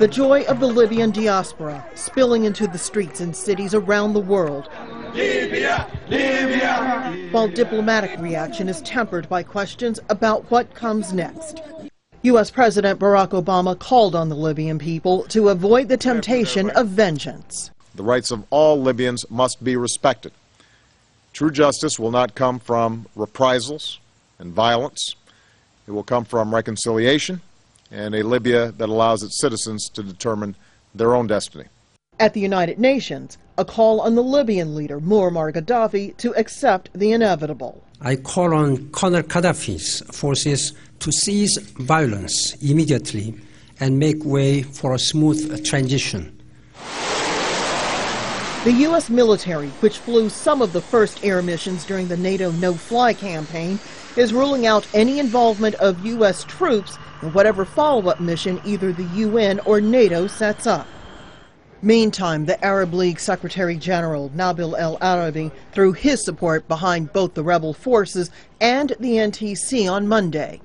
The joy of the Libyan diaspora spilling into the streets and cities around the world. Libya, Libya. While diplomatic reaction is tempered by questions about what comes next. U.S. President Barack Obama called on the Libyan people to avoid the temptation of vengeance. The rights of all Libyans must be respected. True justice will not come from reprisals and violence. It will come from reconciliation and a Libya that allows its citizens to determine their own destiny. At the United Nations, a call on the Libyan leader, Muammar Gaddafi, to accept the inevitable. I call on Colonel Gaddafi's forces to cease violence immediately and make way for a smooth transition. The U.S. military, which flew some of the first air missions during the NATO no-fly campaign, is ruling out any involvement of U.S. troops in whatever follow-up mission either the UN or NATO sets up. Meantime, the Arab League Secretary General Nabil el-Arabi threw his support behind both the rebel forces and the NTC on Monday.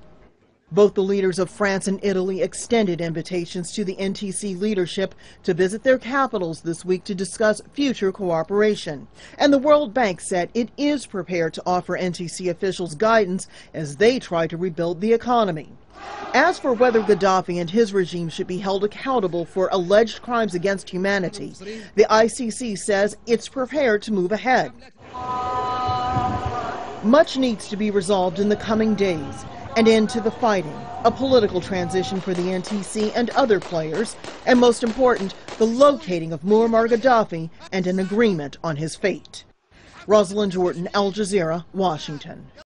Both the leaders of France and Italy extended invitations to the NTC leadership to visit their capitals this week to discuss future cooperation. And the World Bank said it is prepared to offer NTC officials guidance as they try to rebuild the economy. As for whether Gaddafi and his regime should be held accountable for alleged crimes against humanity, the ICC says it's prepared to move ahead. Much needs to be resolved in the coming days. An end to the fighting, a political transition for the NTC and other players, and most important, the locating of Muammar Gaddafi and an agreement on his fate. Rosiland, Al Jazeera, Washington.